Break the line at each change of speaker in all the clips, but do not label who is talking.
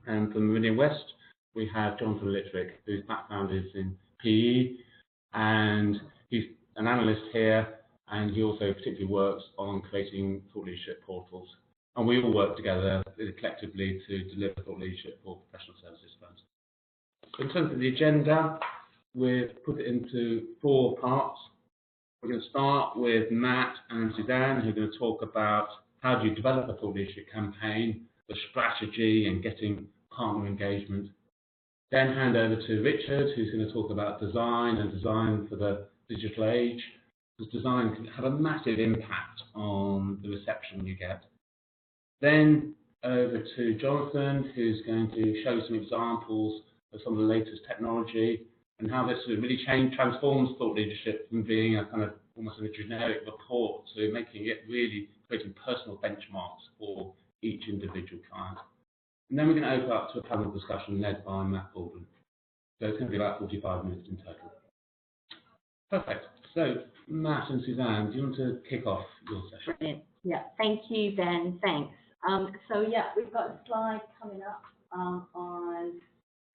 And from Meridian West, we have Jonathan Littrick, whose background is in PE, and he's an analyst here, and he also particularly works on creating thought leadership portals. And we all work together collectively to deliver thought leadership for professional services firms. In terms of the agenda, we've put it into 4 parts. We're going to start with Matt and Suzanne, who are going to talk about how do you develop a thought leadership campaign, the strategy and getting partner engagement. Then hand over to Richard, who's going to talk about design and design for the digital age, because design can have a massive impact on the reception you get. Then over to Jonathan, who's going to show some examples of some of the latest technology and how this really transforms thought leadership from being a kind of almost a generic report to making it really creating personal benchmarks for each individual client. And then we're going to open up to a panel discussion led by Matt Baldwin. So it's going to be about 45 minutes in total. Perfect. So Matt and Suzanne, do you want to kick off your session?
Brilliant. Yeah, thank you, Ben. Thanks. So yeah, we've got a slide coming up on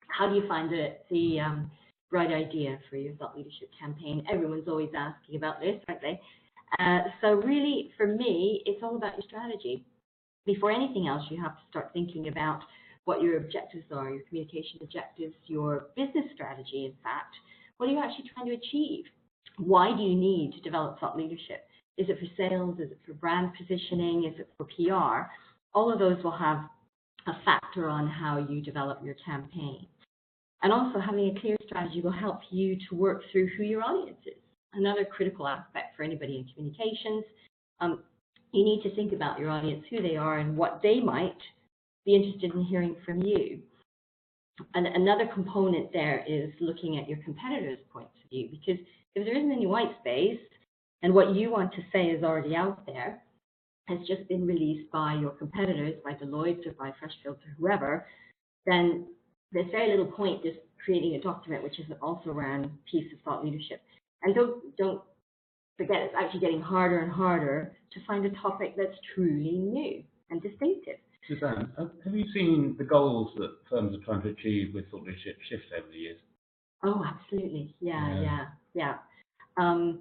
how do you find the right idea for your thought leadership campaign. Everyone's always asking about this, aren't they? So really, for me, it's all about your strategy. Before anything else, you have to start thinking about what your objectives are, your communication objectives, your business strategy, in fact. What are you actually trying to achieve? Why do you need to develop thought leadership? Is it for sales? Is it for brand positioning? Is it for PR? All of those will have a factor on how you develop your campaign. And also having a clear strategy will help you to work through who your audience is. Another critical aspect for anybody in communications. You need to think about your audience, who they are, and what they might be interested in hearing from you. And another component there is looking at your competitors' points of view, because if there isn't any white space and what you want to say is already out there, has just been released by your competitors, by Deloitte or by Freshfields or whoever, then there's very little point just creating a document which is also around a piece of thought leadership. And don't forget, it's actually getting harder and harder to find a topic that's truly new and distinctive.
Suzanne, have you seen the goals that firms are trying to achieve with thought leadership shift over the years?
Oh, absolutely. Yeah. And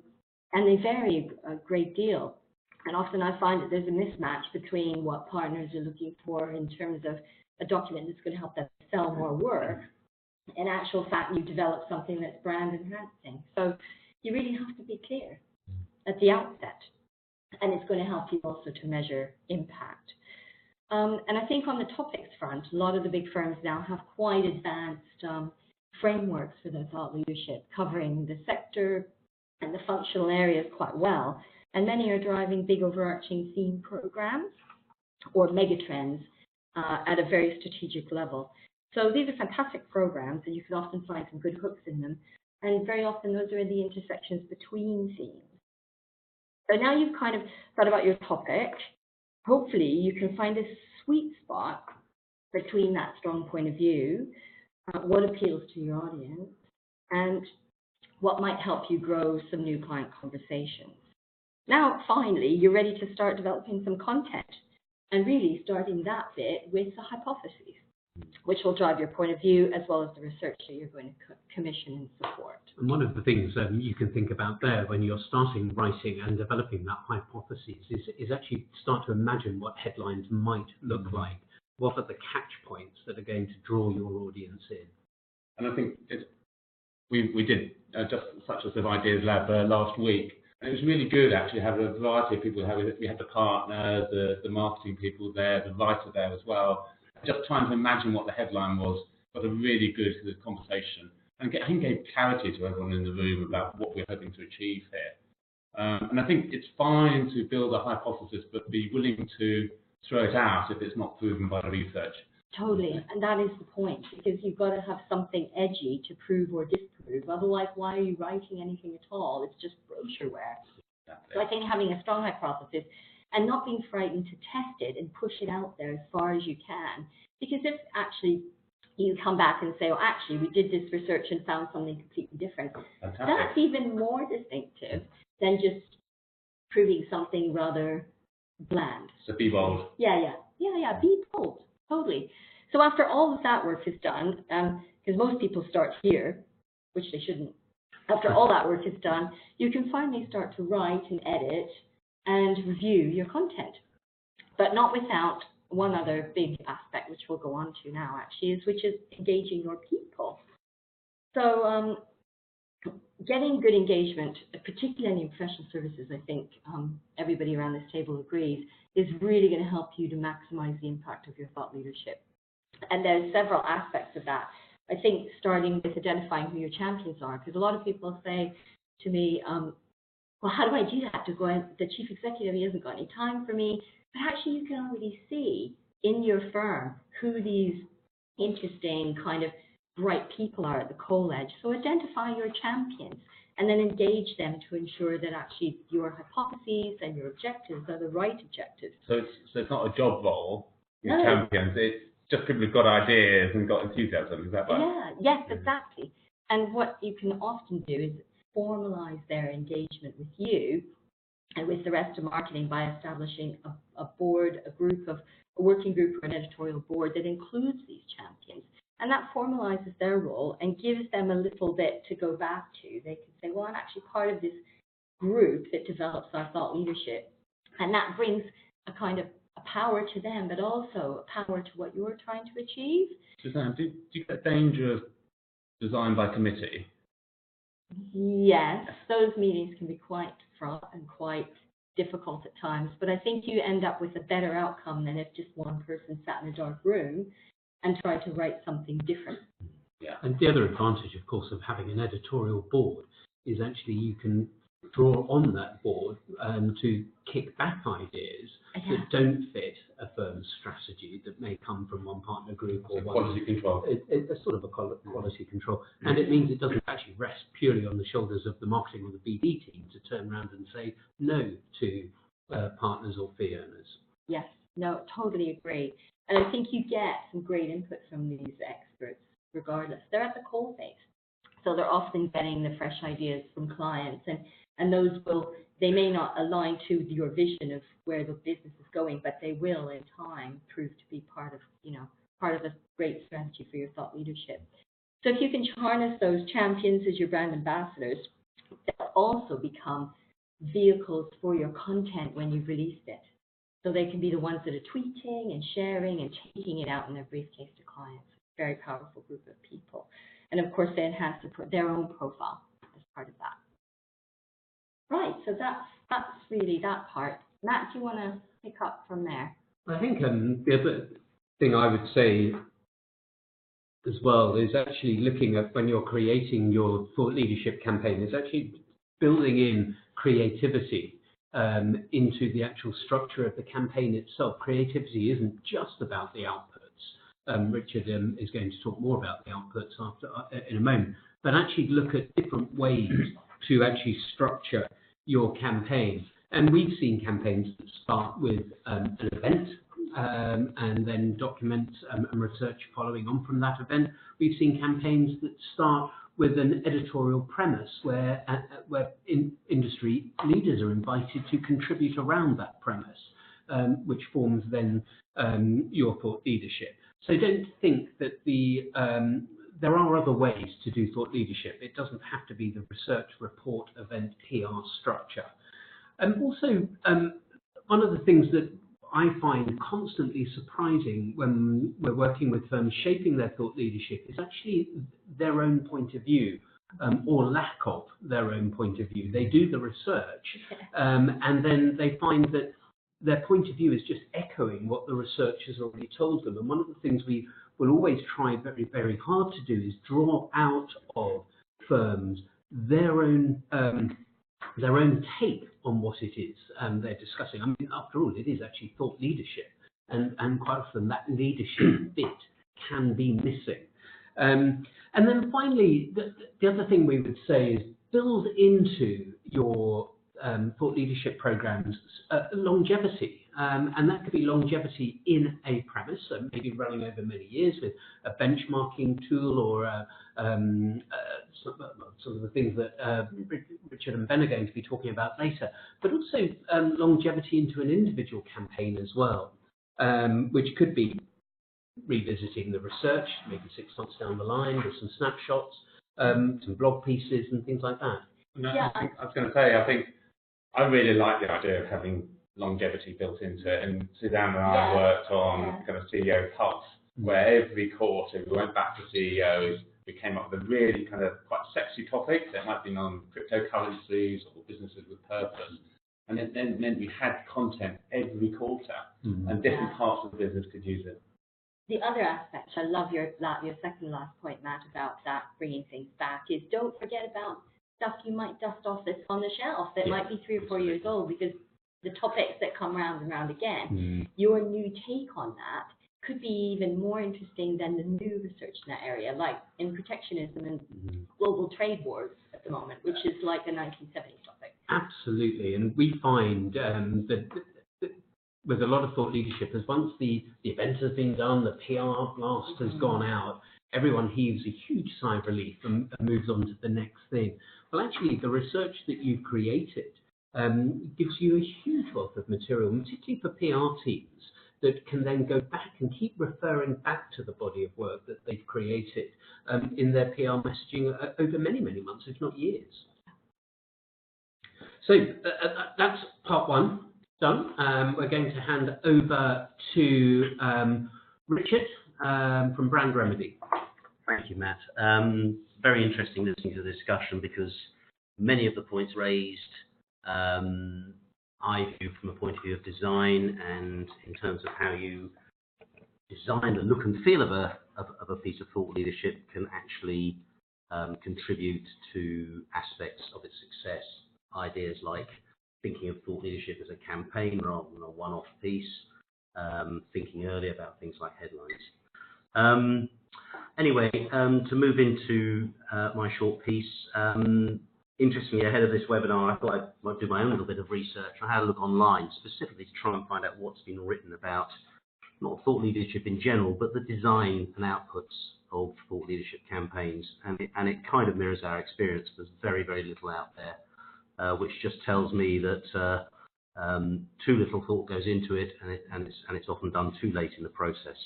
they vary a great deal. And often I find that there's a mismatch between what partners are looking for in terms of a document that's going to help them sell more work. In actual fact, you develop something that's brand enhancing. So you really have to be clear at the outset. And it's going to help you also to measure impact. And I think on the topics front, a lot of the big firms now have quite advanced frameworks for their thought leadership, covering the sector and the functional areas quite well. And many are driving big overarching theme programs or megatrends at a very strategic level. So these are fantastic programs, and you can often find some good hooks in them. And very often those are in the intersections between themes. So now you've kind of thought about your topic. Hopefully you can find a sweet spot between that strong point of view, what appeals to your audience, and what might help you grow some new client conversations. Now, finally, you're ready to start developing some content and really starting that bit with the hypotheses, which will drive your point of view as well as the research that you're going to commission and support.
And one of the things you can think about there when you're starting writing and developing that hypothesis is actually start to imagine what headlines might look like. What are the catch points that are going to draw your audience in?
And I think we did just such a sort of ideas lab last week. And it was really good actually to have a variety of people. We had the partner, the marketing people there, the writer there as well. Just trying to imagine what the headline was, but a really good conversation. And I think gave clarity to everyone in the room about what we're hoping to achieve here. And I think it's fine to build a hypothesis, but be willing to throw it out if it's not proven by the research.
Totally, and that is the point, because you've got to have something edgy to prove or disprove. Otherwise, why are you writing anything at all? It's just brochureware. So I think having a strong hypothesis and not being frightened to test it and push it out there as far as you can. Because if actually you come back and say, oh, actually, we did this research and found something completely different, that's even more distinctive than just proving something rather bland.
So be bold.
Yeah, be bold, totally. So after all of that work is done, because most people start here, which they shouldn't, after all that work is done, you can finally start to write and edit and review your content, but not without one other big aspect, which we'll go on to now actually, which is engaging your people. So getting good engagement, particularly in professional services, I think everybody around this table agrees, is really going to help you to maximize the impact of your thought leadership. And there's several aspects of that. I think starting with identifying who your champions are, because a lot of people say to me, well, how do I do that? The chief executive, he hasn't got any time for me. But actually, you can already see in your firm who these interesting kind of bright people are at the coal edge. So identify your champions and then engage them to ensure that actually your hypotheses and your objectives are the right objectives.
So it's not a job role, your
No.
champions, it's just people who've got ideas and got enthusiasm, is that right?
Yeah, yes, exactly. And what you can often do is formalize their engagement with you and with the rest of marketing by establishing a board, a working group or an editorial board that includes these champions. And that formalizes their role and gives them a little bit to go back to. They can say, well, I'm actually part of this group that develops our thought leadership. And that brings a kind of a power to them, but also a power to what you're trying to achieve.
Suzanne, do you get danger of design by committee?
Yes, those meetings can be quite fraught and quite difficult at times, but I think you end up with a better outcome than if just one person sat in a dark room and tried to write something different.
Yeah, and the other advantage, of course, of having an editorial board is actually you can draw on that board to kick back ideas that don't fit a firm's strategy that may come from one partner group or one
quality control.
It's sort of a quality control, and it means it doesn't actually rest purely on the shoulders of the marketing or the BD team to turn around and say no to partners or fee owners.
Yes, no, totally agree. And I think you get some great input from these experts regardless. They're at the coalface, so they're often getting the fresh ideas from clients, and those they may not align to your vision of where the business is going, but they will in time prove to be part of a great strategy for your thought leadership. So if you can harness those champions as your brand ambassadors, they'll also become vehicles for your content when you've released it. So they can be the ones that are tweeting and sharing and taking it out in their briefcase to clients. Very powerful group of people. And of course, they enhance their own profile as part of that. Right, so that's really that part. Matt, do you want to pick up from there?
I think the other thing I would say as well is actually looking at when you're creating your thought leadership campaign is actually building in creativity into the actual structure of the campaign itself. Creativity isn't just about the outputs. Richard is going to talk more about the outputs in a moment, but actually look at different ways to actually structure your campaign. And we've seen campaigns that start with an event and then document and research following on from that event. We've seen campaigns that start with an editorial premise where industry leaders are invited to contribute around that premise, which forms then your thought leadership. So don't think that there are other ways to do thought leadership. It doesn't have to be the research, report, event, PR structure. And also, one of the things that I find constantly surprising when we're working with firms shaping their thought leadership is actually their own point of view, or lack of their own point of view. They do the research, and then they find that their point of view is just echoing what the research has already told them. And one of the things we will always try very, very hard to do is draw out of firms their own take on what it is they're discussing. I mean, after all, it is actually thought leadership, and quite often that leadership bit can be missing. And then finally, the other thing we would say is build into your thought leadership programs longevity, and that could be longevity in a premise, so maybe running over many years with a benchmarking tool or some of the things that Richard and Ben are going to be talking about later, but also longevity into an individual campaign as well, which could be revisiting the research, maybe 6 months down the line, with some snapshots, some blog pieces and things like that.
No, I was going to say, I think I really like the idea of having longevity built into it. And Suzanne and I worked on kind of CEO Pulse, where every quarter we went back to CEOs, we came up with a really kind of quite sexy topic that might be on cryptocurrencies or businesses with purpose. And it then meant we had content every quarter, and different parts of the business could use it.
The other aspect, I love your second last point, Matt, about that bringing things back, is don't forget about stuff you might dust off that's on the shelf that might be 3 or 4 years old, because the topics that come round and round again, your new take on that could be even more interesting than the new research in that area, like in protectionism and global trade wars at the moment, which is like a 1970s topic.
Absolutely, and we find that with a lot of thought leadership, as once the event has been done, the PR blast has gone out, everyone heaves a huge sigh of relief and moves on to the next thing. Well, actually, the research that you've created gives you a huge wealth of material, particularly for PR teams, that can then go back and keep referring back to the body of work that they've created in their PR messaging over many, many months, if not years. So that's part one done. We're going to hand over to Richard from Brand Remedy.
Thank you, Matt. Very interesting listening to the discussion, because many of the points raised I view from a point of view of design, and in terms of how you design the look and feel of a piece of thought leadership can actually contribute to aspects of its success. Ideas like thinking of thought leadership as a campaign rather than a one-off piece, thinking early about things like headlines. Anyway, to move into my short piece, interestingly, ahead of this webinar, I thought I might do my own little bit of research. I had a look online, specifically to try and find out what's been written about, not thought leadership in general, but the design and outputs of thought leadership campaigns. And it kind of mirrors our experience. There's very, very little out there, which just tells me that too little thought goes into it, and it's often done too late in the process.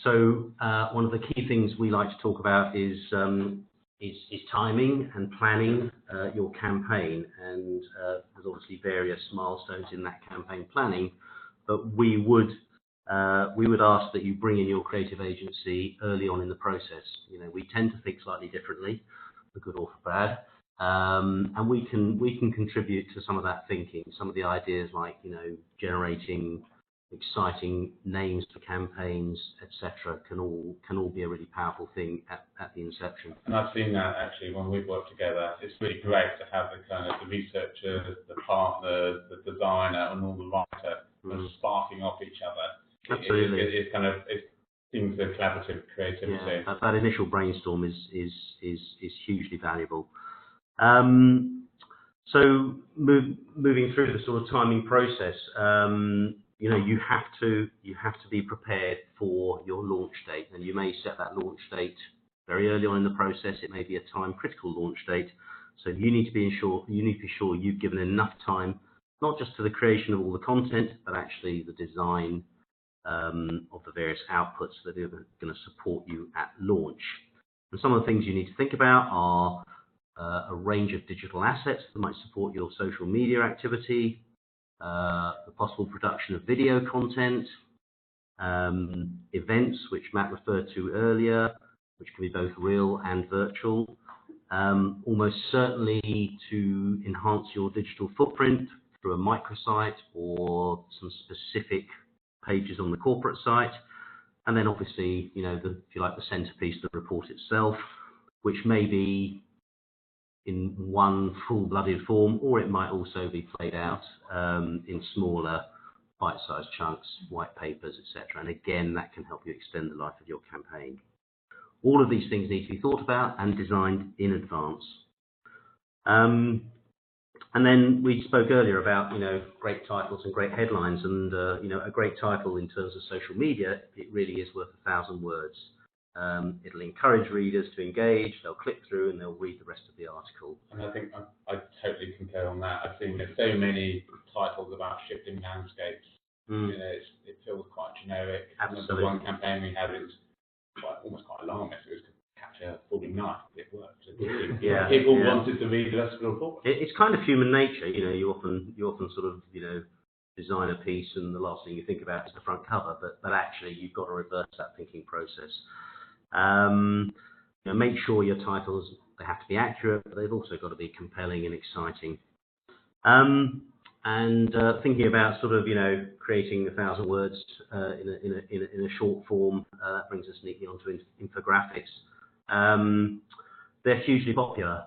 So one of the key things we like to talk about is timing and planning your campaign, and there's obviously various milestones in that campaign planning, but we would ask that you bring in your creative agency early on in the process. You know, we tend to think slightly differently, for good or for bad, and we can contribute to some of that thinking. Some of the ideas like, you know, generating exciting names for campaigns, etc., can all be a really powerful thing at the inception. And
I've seen that actually when we've worked together. It's really great to have the kind of the researchers, the partners, the designer, and all the writer sparking off each other.
Absolutely,
it seems a collaborative creativity.
Yeah, that initial brainstorm is hugely valuable. So moving through the sort of timing process. You know, you have to be prepared for your launch date, and you may set that launch date very early on in the process. It may be a time-critical launch date, so you need to be sure you've given enough time, not just to the creation of all the content, but actually the design of the various outputs that are going to support you at launch. And some of the things you need to think about are a range of digital assets that might support your social media activity. The possible production of video content, events, which Matt referred to earlier, which can be both real and virtual, almost certainly to enhance your digital footprint through a microsite or some specific pages on the corporate site, and then obviously, you know, if you like, the centerpiece, the report itself, which may be in one full-blooded form, or it might also be played out in smaller bite-sized chunks, white papers, etc. And again, that can help you extend the life of your campaign. All of these things need to be thought about and designed in advance. And then we spoke earlier about, you know, great titles and great headlines, and you know, a great title in terms of social media, it really is worth 1,000 words. It'll encourage readers to engage, they'll click through and they'll read the rest of the article.
And I think I totally concur on that. I've seen so many titles about shifting landscapes. You know, it feels quite quite generic.
Absolutely.
The one campaign we had, it was almost quite alarmist. It was to catch a falling knife. It worked.
Yeah,
People
yeah.
wanted to read the rest of the report.
It's kind of human nature, you know. You often sort of, you know, design a piece and the last thing you think about is the front cover, but actually you've got to reverse that thinking process. You know, make sure your titles, they have to be accurate, but they've also got to be compelling and exciting. Thinking about sort of, you know, creating 1,000 words in a short form, that brings us neatly onto infographics. They're hugely popular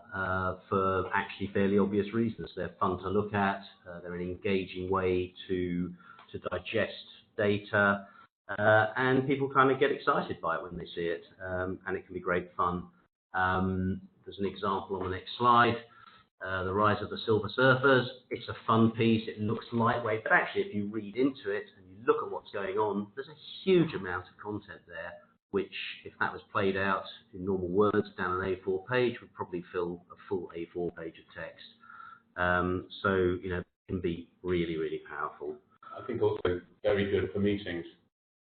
for actually fairly obvious reasons. They're fun to look at. They're an engaging way to digest data, and people kind of get excited by it when they see it, and it can be great fun. There's an example on the next slide. The Rise of the Silver Surfers. It's a fun piece. It looks lightweight, but actually if you read into it and you look at what's going on, there's a huge amount of content there, which, if that was played out in normal words down an A4 page, would probably fill a full A4 page of text. So, you know, it can be really, really powerful.
I think also very good for meetings.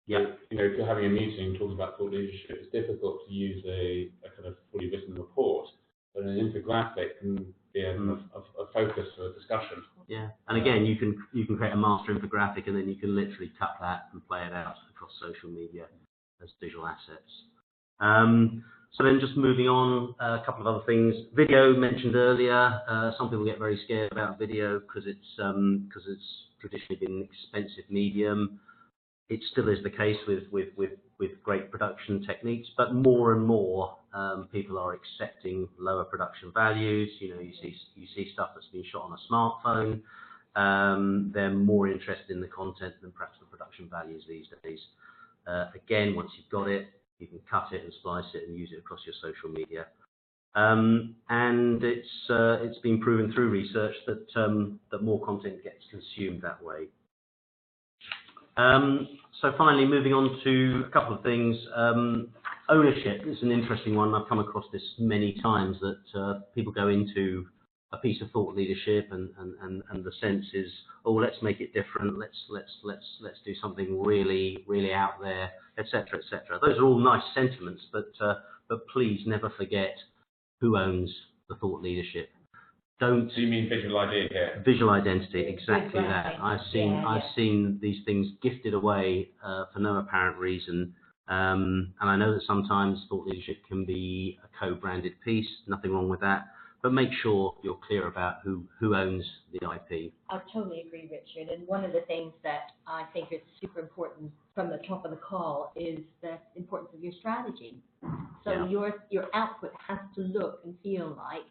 Yeah.
You know, if you're having a meeting talking about thought leadership, it's difficult to use a kind of fully written report, but an infographic can be a focus for a discussion.
Yeah, and again, you can create a master infographic, and then you can literally cut that and play it out across social media as visual assets. So then just moving on, a couple of other things. Video mentioned earlier. Some people get very scared about video because it's traditionally been an expensive medium. It still is the case with great production techniques, but more and more people are accepting lower production values. You know, you see stuff that's been shot on a smartphone. They're more interested in the content than perhaps the production values these days. Again, once you've got it, you can cut it and splice it and use it across your social media. And it's been proven through research that more content gets consumed that way. So finally, moving on to a couple of things. Ownership is an interesting one. I've come across this many times, that people go into a piece of thought leadership and the sense is, oh, let's make it different. Let's do something really, really out there, etc., etc. Those are all nice sentiments, but please never forget who owns the thought leadership. Don't.
So you mean visual idea here?
Visual identity, exactly that. I've seen these things gifted away for no apparent reason, and I know that sometimes thought leadership can be a co-branded piece. Nothing wrong with that, but make sure you're clear about who owns the IP.
I totally agree, Richard. And one of the things that I think is super important from the top of the call is the importance of your strategy. So your output has to look and feel like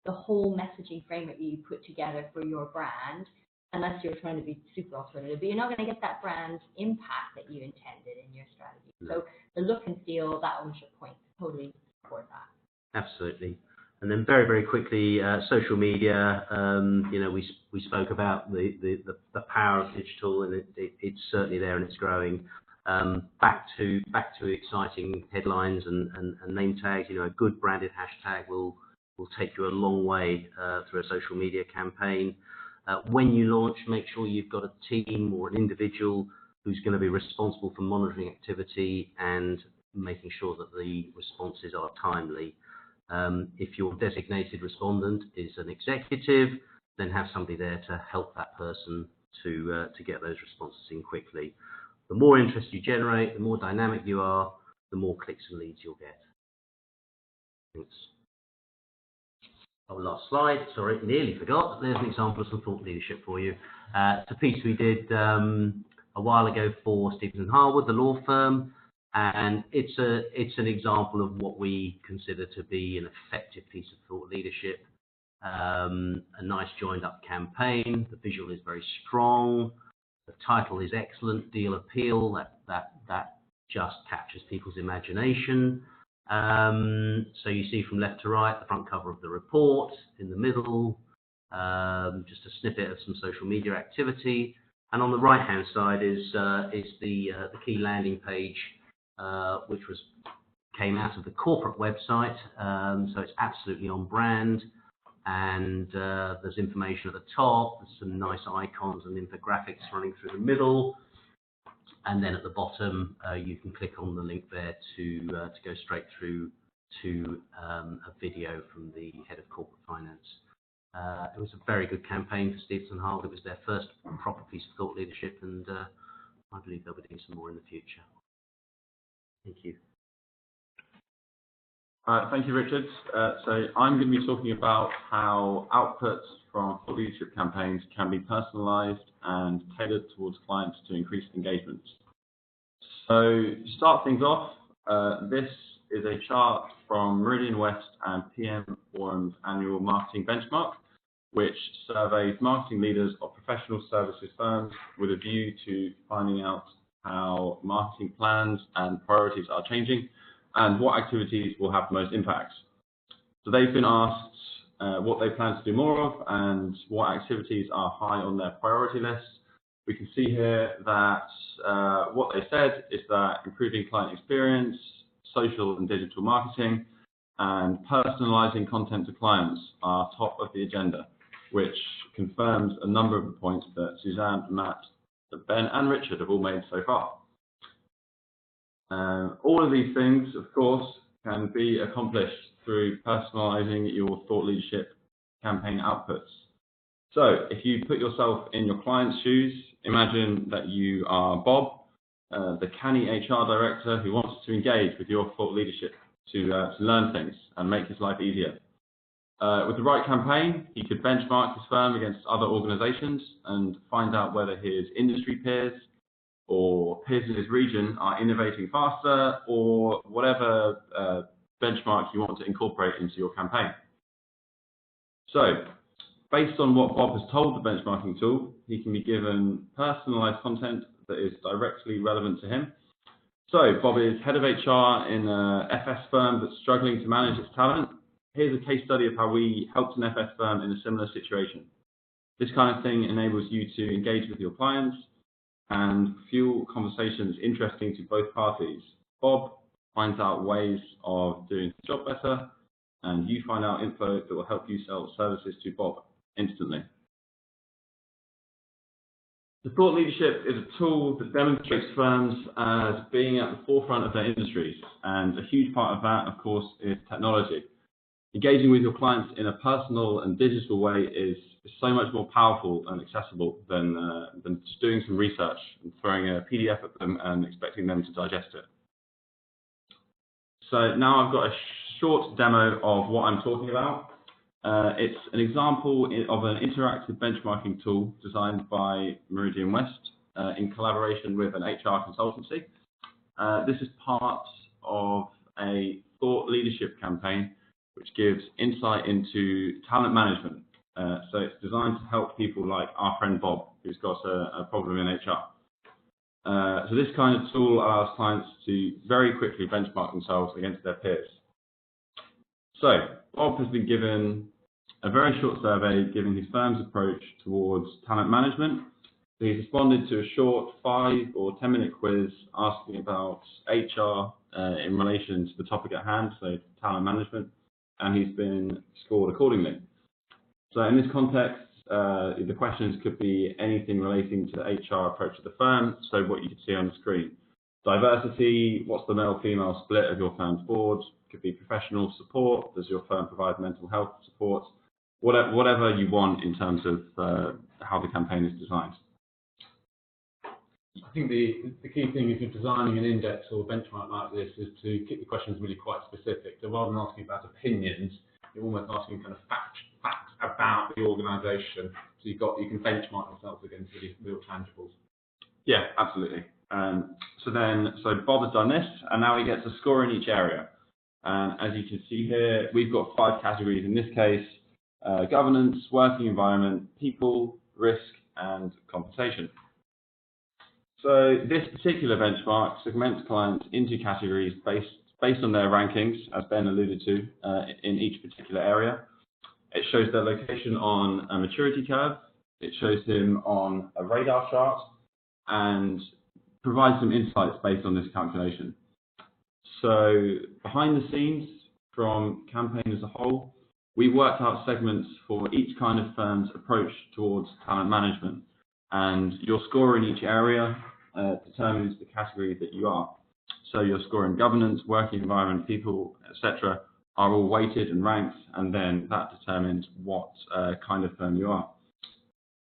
the whole messaging framework you put together for your brand, unless you're trying to be super alternative, but you're not going to get that brand impact that you intended in your strategy. No. So the look and feel, that ownership point, totally support that.
Absolutely. And then very, very quickly, social media. You know, we spoke about the power of digital, and it's certainly there and it's growing. Back to exciting headlines and name tags. You know, a good branded hashtag will take you a long way through a social media campaign. When you launch, make sure you've got a team or an individual who's going to be responsible for monitoring activity and making sure that the responses are timely. If your designated respondent is an executive, then have somebody there to help that person to get those responses in quickly. The more interest you generate, the more dynamic you are, the more clicks and leads you'll get. Thanks. Oh, last slide. Sorry, nearly forgot. There's an example of some thought leadership for you. It's a piece we did a while ago for Stephenson Harwood, the law firm, and it's an example of what we consider to be an effective piece of thought leadership. A nice joined-up campaign. The visual is very strong. The title is excellent. Deal appeal. That just captures people's imagination. So you see from left to right the front cover of the report, in the middle just a snippet of some social media activity, and on the right hand side is the key landing page, which came out of the corporate website, so it's absolutely on brand, and there's information at the top. There's some nice icons and infographics running through the middle. And then at the bottom, you can click on the link there to go straight through to a video from the head of corporate finance. It was a very good campaign for Stevenson Hull. It was their first proper piece of thought leadership, and I believe they'll be doing some more in the future. Thank you.
Thank you, Richard. So I'm going to be talking about how outputs from thought leadership campaigns can be personalised and tailored towards clients to increase engagement. So to start things off, this is a chart from Meridian West and PM Forum's annual marketing benchmark, which surveys marketing leaders of professional services firms with a view to finding out how marketing plans and priorities are changing and what activities will have the most impact. So they've been asked what they plan to do more of and what activities are high on their priority list. We can see here that what they said is that improving client experience, social and digital marketing, and personalising content to clients are top of the agenda, which confirms a number of the points that Suzanne, Matt, Ben and Richard have all made so far. All of these things, of course, can be accomplished through personalising your thought leadership campaign outputs. So if you put yourself in your client's shoes, imagine that you are Bob, the canny HR director who wants to engage with your thought leadership to learn things and make his life easier. With the right campaign, he could benchmark his firm against other organisations and find out whether his industry peers or peers in his region are innovating faster, or whatever benchmark you want to incorporate into your campaign. So, based on what Bob has told the benchmarking tool, he can be given personalised content that is directly relevant to him. So, Bob is head of HR in a FS firm that's struggling to manage its talent. Here's a case study of how we helped an FS firm in a similar situation. This kind of thing enables you to engage with your clients and fuel conversations interesting to both parties. Bob finds out ways of doing the job better, and you find out info that will help you sell services to Bob instantly. The thought leadership is a tool that demonstrates firms as being at the forefront of their industries, and a huge part of that, of course, is technology. Engaging with your clients in a personal and digital way is so much more powerful and accessible than just doing some research and throwing a PDF at them and expecting them to digest it. So now I've got a short demo of what I'm talking about. It's an example of an interactive benchmarking tool designed by Meridian West in collaboration with an HR consultancy. This is part of a thought leadership campaign which gives insight into talent management. So it's designed to help people like our friend Bob, who's got a problem in HR. So this kind of tool allows clients to very quickly benchmark themselves against their peers. So Bob has been given a very short survey giving his firm's approach towards talent management. So he's responded to a short 5 or 10-minute quiz asking about HR in relation to the topic at hand, so talent management, and he's been scored accordingly. So in this context, the questions could be anything relating to the HR approach of the firm, so what you can see on the screen. Diversity, what's the male-female split of your firm's board? Could be professional support, does your firm provide mental health support? Whatever you want in terms of how the campaign is designed.
I think the key thing if you're designing an index or benchmark like this is to keep the questions really quite specific. So rather than asking about opinions, you're almost asking kind of facts about the organisation. So you can benchmark yourselves against really real tangibles.
Yeah, absolutely. So Bob has done this, and now he gets a score in each area. And as you can see here, we've got 5 categories in this case: governance, working environment, people, risk, and compensation. So this particular benchmark segments clients into categories based on their rankings, as Ben alluded to, in each particular area. It shows their location on a maturity curve. It shows them on a radar chart and provides some insights based on this calculation. So behind the scenes, from campaign as a whole, we worked out segments for each kind of firm's approach towards talent management. And your score in each area determines the category that you are. So your score in governance, working environment, people, etc., are all weighted and ranked, and then that determines what kind of firm you are.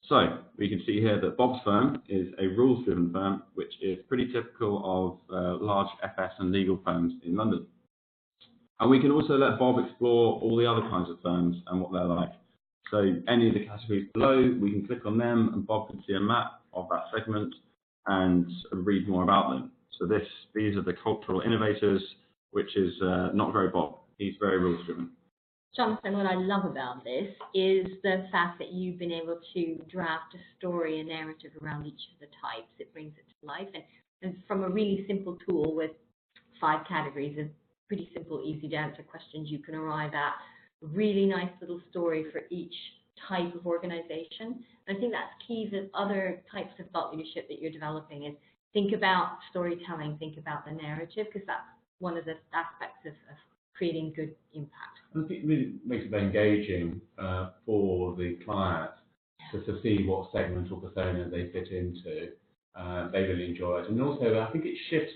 So we can see here that Bob's firm is a rules-driven firm, which is pretty typical of large FS and legal firms in London. And we can also let Bob explore all the other kinds of firms and what they're like. So any of the categories below, we can click on them and Bob can see a map of that segment and read more about them. So these are the cultural innovators, which is not very Bob. He's very rules driven.
Jonathan, what I love about this is the fact that you've been able to draft a story, a narrative around each of the types. It brings it to life. And from a really simple tool with 5 categories of pretty simple, easy to answer questions, you can arrive at a really nice little story for each type of organization. And I think that's key to other types of thought leadership that you're developing is think about storytelling, think about the narrative, because that's one of the aspects of creating good impact.
I think it really makes it very engaging for the client to see what segment or persona they fit into. They really enjoy it. And also, I think it shifts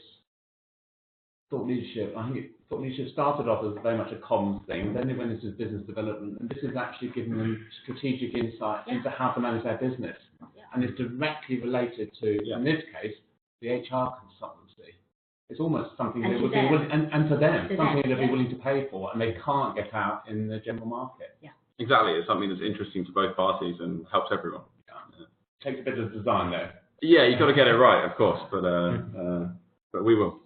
thought leadership. I think thought leadership started off as very much a comms thing, then it went into business development, and this is actually giving them strategic insight into how to manage their business. And it's directly related to, in this case, the HR consultancy. It's almost something they would be willing, and for them, something they'd be willing to pay for, and they can't get out in the general market.
Yeah.
Exactly, it's something that's interesting to both parties and helps everyone.
Takes a bit of design though.
Yeah, you've got to get it right, of course, but we will.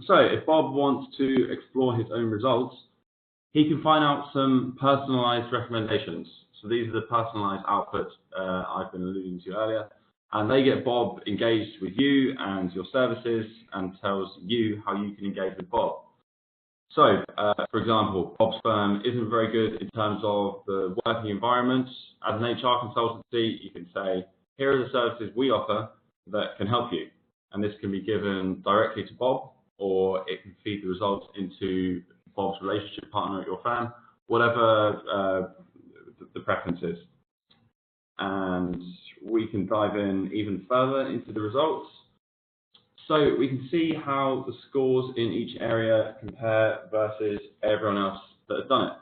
So if Bob wants to explore his own results, he can find out some personalised recommendations. So these are the personalised outputs I've been alluding to earlier. And they get Bob engaged with you and your services and tells you how you can engage with Bob. So, for example, Bob's firm isn't very good in terms of the working environment. As an HR consultancy, you can say, here are the services we offer that can help you. And this can be given directly to Bob, or it can feed the results into Bob's relationship partner at your firm, whatever the preference is. And we can dive in even further into the results. So we can see how the scores in each area compare versus everyone else that has done it.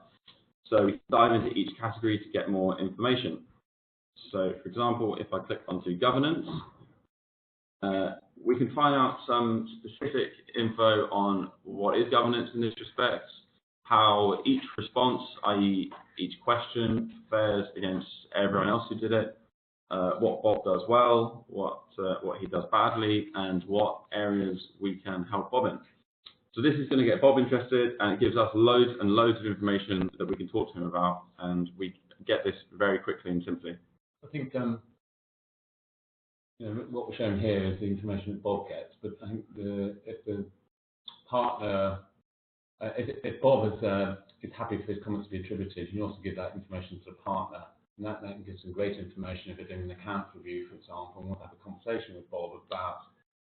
So we can dive into each category to get more information. So for example, if I click onto governance, we can find out some specific info on what is governance in this respect, how each response, i.e. each question, fares against everyone else who did it, what Bob does well, what he does badly, and what areas we can help Bob in. So this is going to get Bob interested, and it gives us loads and loads of information that we can talk to him about, and we get this very quickly and simply.
I think what we're showing here is the information that Bob gets, but I think if the partner, if Bob is happy for his comments to be attributed, you can also give that information to the partner. And that gives some great information if they're doing an account review, for example, and want to have a conversation with Bob about,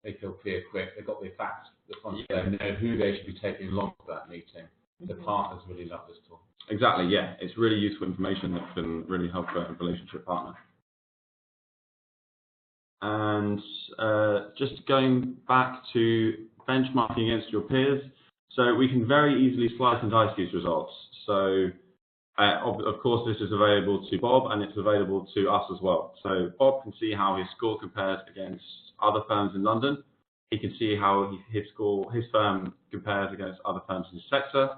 they feel clear quick, they've got the facts that they know who they should be taking along to that meeting. The partners really love this tool.
Exactly, yeah. It's really useful information that can really help a relationship partner. And just going back to benchmarking against your peers, so we can very easily slice and dice these results. So of course, this is available to Bob and it's available to us as well. So Bob can see how his score compares against other firms in London. He can see how his firm compares against other firms in his sector,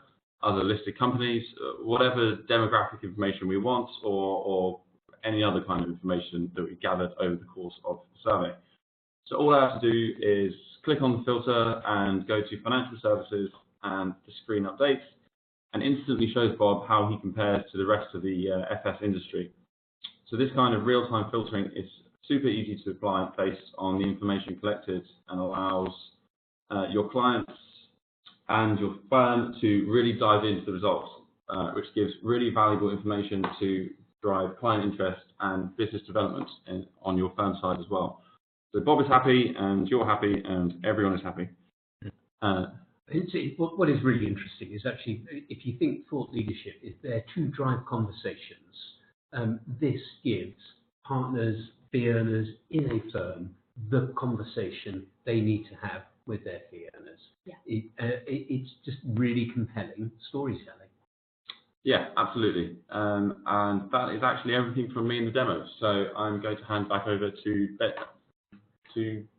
other listed companies, whatever demographic information we want, or any other kind of information that we gathered over the course of the survey. So all I have to do is click on the filter and go to financial services, and the screen updates and instantly shows Bob how he compares to the rest of the FS industry. So this kind of real-time filtering is super easy to apply based on the information collected, and allows your clients and your firm to really dive into the results, which gives really valuable information to drive client interest and business development on your firm side as well. So Bob is happy, and you're happy, and everyone is happy.
What is really interesting is actually, if you think thought leadership is there to drive conversations, this gives partners, fee earners in a firm the conversation they need to have with their fee earners.
Yeah.
It's just really compelling storytelling.
Yeah, absolutely. And that is actually everything from me in the demo. So I'm going to hand back over to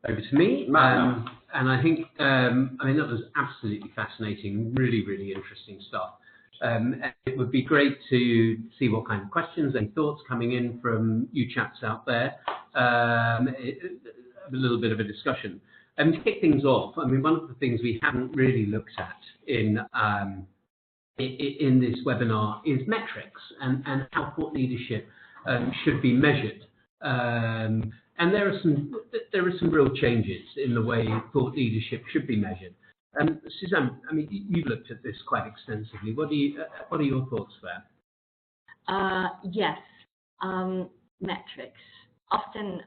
Over to me.
Matt.
And I think, that was absolutely fascinating, really, really interesting stuff. It would be great to see what kind of questions and thoughts coming in from you chaps out there. A little bit of a discussion. And to kick things off, one of the things we haven't really looked at in this webinar is metrics and how thought leadership should be measured. And there are some real changes in the way thought leadership should be measured. Suzanne, you've looked at this quite extensively. What are your thoughts there?
Yes, metrics. Often,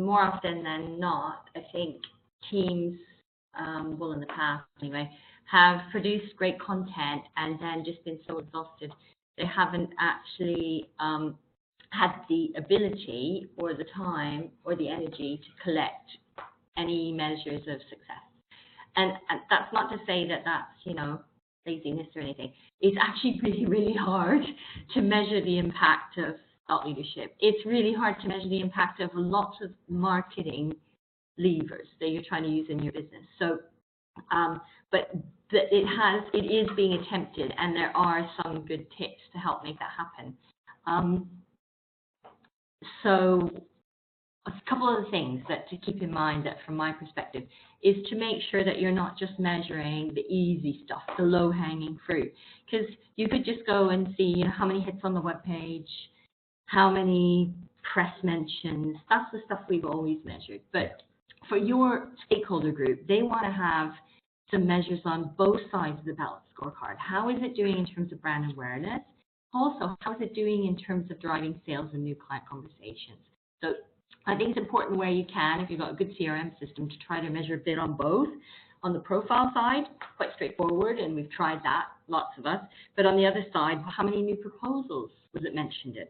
more often than not, I think teams, in the past anyway, have produced great content and then just been so exhausted they haven't actually had the ability or the time or the energy to collect any measures of success. And that's not to say that that's, laziness or anything. It's actually really, really hard to measure the impact of thought leadership. It's really hard to measure the impact of lots of marketing levers that you're trying to use in your business. So, but it is being attempted, and there are some good tips to help make that happen. So a couple of the things that to keep in mind that from my perspective is to make sure that you're not just measuring the easy stuff, the low-hanging fruit, because you could just go and see how many hits on the web page, how many press mentions. That's the stuff we've always measured. But for your stakeholder group, they want to have some measures on both sides of the ballot scorecard. How is it doing in terms of brand awareness? Also, how is it doing in terms of driving sales and new client conversations? So I think it's important where you can, if you've got a good CRM system, to try to measure a bit on both. On the profile side, quite straightforward, and we've tried that, lots of us. But on the other side, how many new proposals was it mentioned in?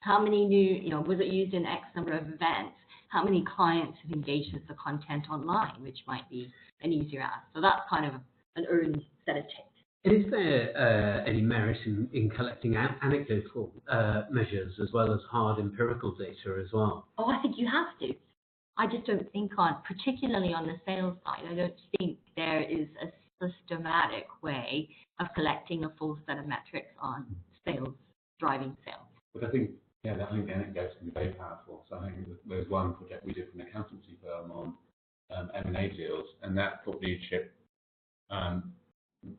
How many new, was it used in X number of events? How many clients have engaged with the content online, which might be an easier ask. So that's kind of an early set of tips.
Is there any merit in collecting anecdotal measures as well as hard empirical data as well?
Oh, I think you have to. I just don't think particularly on the sales side, I don't think there is a systematic way of collecting a full set of metrics on sales, driving sales.
But I think the anecdotes can be very powerful. So I think there's one project we did for an accountancy firm on M&A deals, and that thought leadership,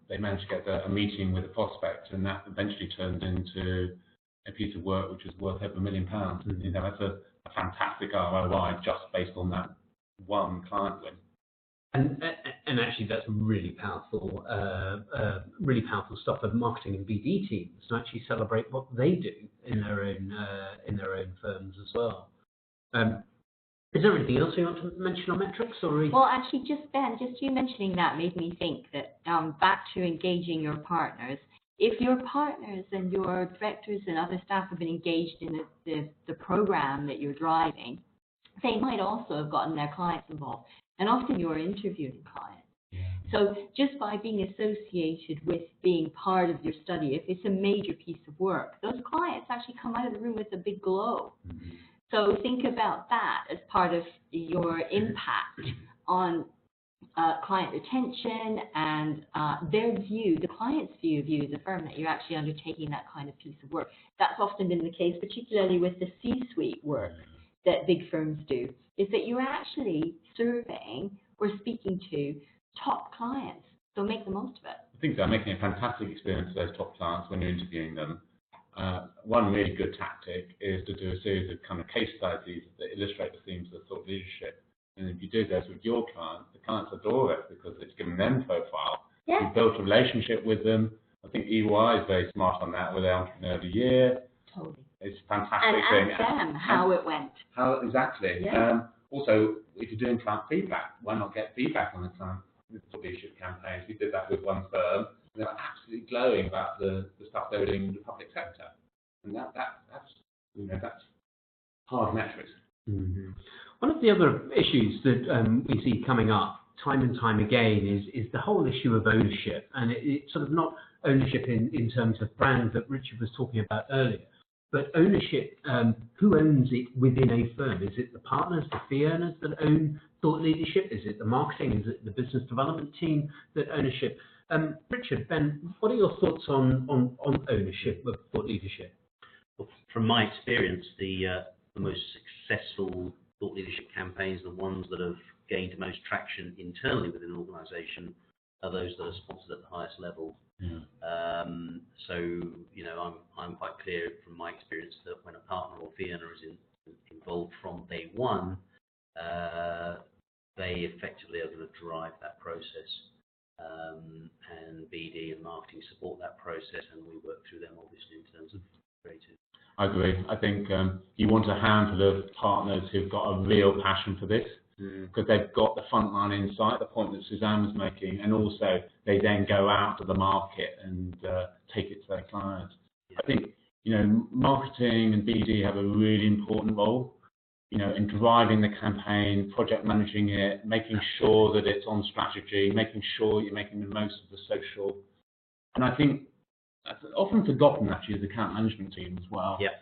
they managed to get a meeting with a prospect, and that eventually turned into a piece of work which was worth over £1 million. Mm-hmm. That's a fantastic ROI just based on that one client win.
And actually, that's really powerful stuff for marketing and BD teams to actually celebrate what they do in their own firms as well. Is there anything else you want to mention on metrics?
Well, actually, Ben, you mentioning that made me think that back to engaging your partners. If your partners and your directors and other staff have been engaged in the program that you're driving, they might also have gotten their clients involved. And often you're interviewing clients. Yeah. So just by being associated with being part of your study, if it's a major piece of work, those clients actually come out of the room with a big glow. Mm-hmm. So think about that as part of your impact on client retention and their view, the client's view of you as a firm, that you're actually undertaking that kind of piece of work. That's often been the case, particularly with the C-suite work that big firms do, is that you're actually surveying or speaking to top clients. So make the most of it.
I think they're making a fantastic experience for those top clients when you're interviewing them. One really good tactic is to do a series of kind of case studies that illustrate the themes of thought leadership. And if you do this with your clients, the clients adore it because it's given them profile. Yeah. You've built a relationship with them. I think EY is very smart on that with their Entrepreneur of the Year.
Totally.
It's a fantastic
thing.
And
ask them how it went.
Exactly. Yeah. Also, if you're doing client feedback, why not get feedback on the client thought leadership campaigns? We did that with one firm. They were absolutely glowing about the stuff they were doing in the public sector, and that's hard metrics.
Mm-hmm. One of the other issues that we see coming up time and time again is the whole issue of ownership, and it's sort of not ownership in terms of brand that Richard was talking about earlier, but ownership, who owns it within a firm? Is it the partners, the fee earners that own thought leadership? Is it the marketing? Is it the business development team that ownership? Richard, Ben, what are your thoughts on ownership of thought leadership?
Well, from my experience, the most successful thought leadership campaigns, the ones that have gained most traction internally within an organisation, are those that are sponsored at the highest level.
Yeah.
So, I'm quite clear from my experience that when a partner or fee earner is involved from day one, they effectively are going to drive that process. And BD and marketing support that process, and we work through them obviously in terms of creative.
I agree. I think you want a handful of partners who've got a real passion for this, because they've got the frontline insight, the point that Suzanne was making, and also they then go out to the market and take it to their clients.
Yeah.
I think marketing and BD have a really important role, in driving the campaign, project managing it, making sure that it's on strategy, making sure you're making the most of the social. And I think that's often forgotten actually as the account management team as well.
Yeah.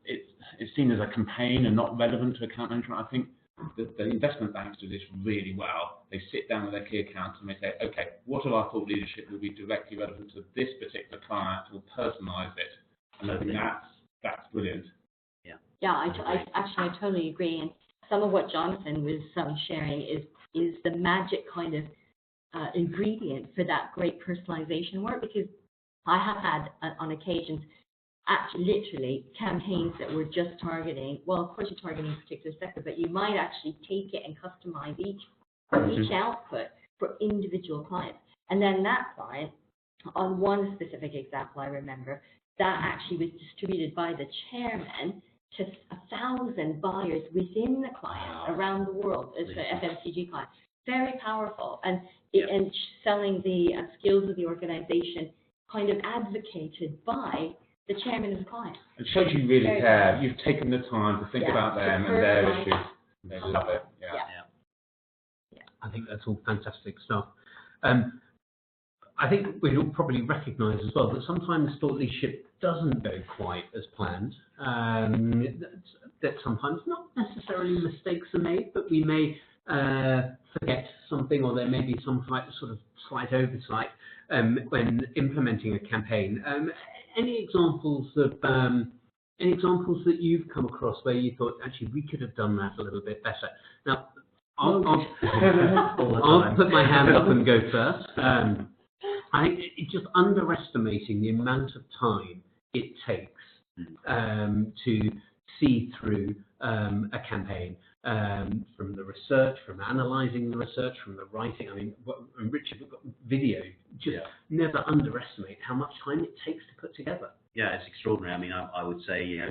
It's seen as a campaign and not relevant to account management. I think the investment banks do this really well. They sit down with their key accounts and they say, okay, what of our thought leadership will be directly relevant to this particular client? We'll personalise it. And I think that's brilliant.
Yeah, I totally agree. And some of what Jonathan was sharing is the magic kind of ingredient for that great personalization work, because I have had on occasions actually literally campaigns that were just targeting, well, of course you're targeting a particular sector, but you might actually take it and customize each output for individual clients. And then that client, on one specific example I remember, that actually was distributed by the chairman to 1,000 buyers within the client around the world as the FMCG client. Very powerful, and selling the skills of the organization, kind of advocated by the chairman of the client.
It shows you really care. You've taken the time to think about them and their issues. They love it. Yeah.
I think that's all fantastic stuff. I think we'd all probably recognise as well that sometimes thought leadership doesn't go quite as planned. That sometimes not necessarily mistakes are made, but we may forget something, or there may be some sort of slight oversight when implementing a campaign. Any examples that you've come across where you thought actually we could have done that a little bit better? Now, I'll put my hand up and go first. I think just underestimating the amount of time it takes to see through a campaign, from the research, from analysing the research, from the writing. I mean, Richard, we've got video. Just never underestimate how much time it takes to put together.
Yeah, it's extraordinary. I mean, I would say,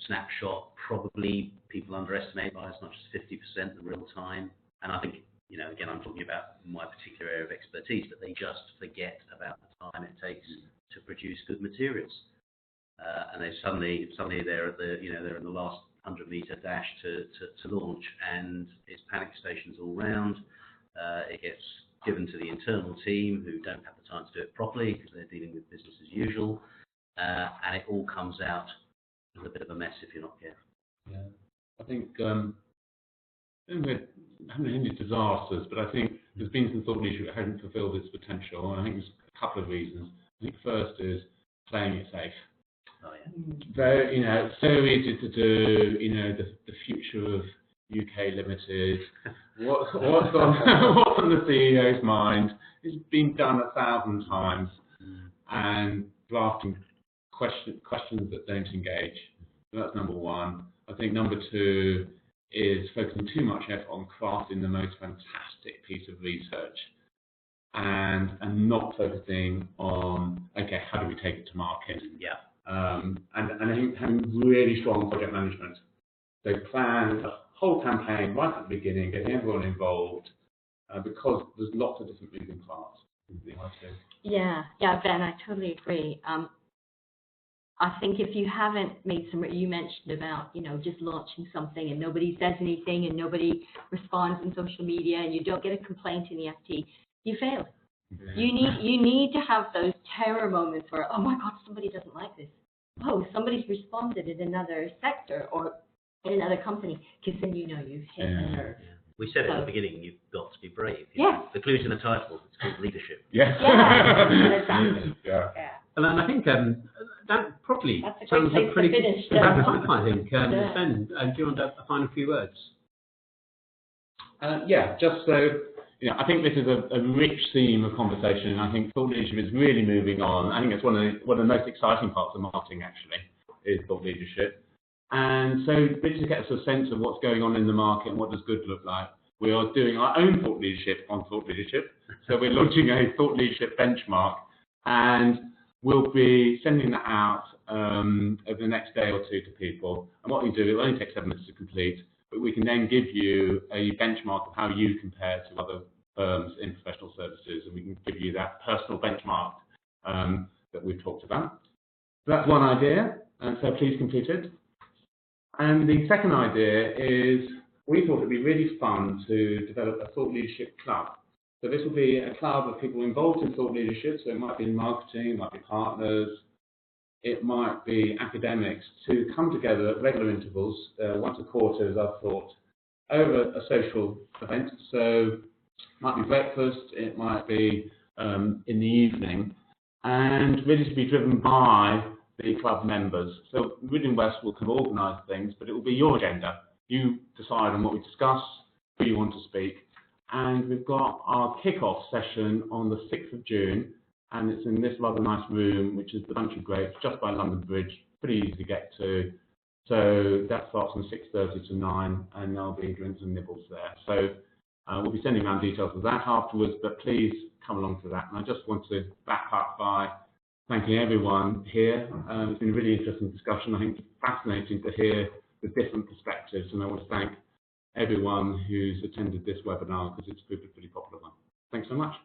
snapshot, probably people underestimate by as much as 50% the real time. And I think, again, I'm talking about my particular area of expertise, but they just forget about the time it takes to produce good materials. And they suddenly they're at they're in the last 100-meter dash to launch, and it's panic stations all round. It gets given to the internal team who don't have the time to do it properly because they're dealing with business as usual, and it all comes out as a bit of a mess if you're not careful.
Yeah, I think we haven't any disasters, but I think there's been some thought leadership that hasn't fulfilled its potential, and I think there's a couple of reasons. I think first is playing it safe.
Oh yeah.
Very, it's so easy to do. The future of UK Limited. What's on the CEO's mind? It's been done 1,000 times, and drafting questions that don't engage. So that's number one. I think number two is focusing too much effort on crafting the most fantastic piece of research, and not focusing on, okay, how do we take it to market?
Yeah.
And I think having really strong project management. So plan a whole campaign right at the beginning, getting everyone involved, because there's lots of different moving parts.
Yeah, Ben, I totally agree. I think if you haven't made some, you mentioned about, just launching something and nobody says anything and nobody responds in social media and you don't get a complaint in the FT, you failed. You need to have those terror moments where, oh my God, somebody doesn't like this. Oh, somebody's responded in another sector or in another company, because then you've hit a nerve.
Yeah. We said at the beginning, you've got to be brave.
Yes.
The clue's in the title. It's called leadership.
Yes.
Yeah. Exactly.
Yeah.
And I think that probably
That's a
sounds
great place
pretty
to finish.
wrap up, I think.
Yeah.
Ben, do you want a final few words?
Just so, I think this is a rich theme of conversation, and I think thought leadership is really moving on. I think it's one of the most exciting parts of marketing, actually, is thought leadership. And so really to get us a sense of what's going on in the market and what does good look like, we are doing our own thought leadership on thought leadership. So we're launching a thought leadership benchmark, and we'll be sending that out over the next day or two to people. And what we do, it will only take 7 minutes to complete, but we can then give you a benchmark of how you compare to other firms in professional services, and we can give you that personal benchmark that we've talked about. So that's one idea, and so please complete it. And the second idea is we thought it'd be really fun to develop a thought leadership club. So this will be a club of people involved in thought leadership, so it might be in marketing, it might be partners, it might be academics, to come together at regular intervals, once a quarter as I've thought, over a social event. So it might be breakfast, it might be in the evening, and really to be driven by the club members. So Meridian West will kind of organise things, but it will be your agenda. You decide on what we discuss, who you want to speak, and we've got our kick-off session on the 6th of June, and it's in this rather nice room, which is the Bunch of Grapes, just by London Bridge, pretty easy to get to. So that starts from 6:30 to 9, and there'll be drinks and nibbles there. So we'll be sending around details of that afterwards, but please come along to that. And I just want to back up by thanking everyone here. It's been a really interesting discussion. I think it's fascinating to hear the different perspectives, and I want to thank everyone who's attended this webinar because it's proved a pretty popular one. Thanks so much.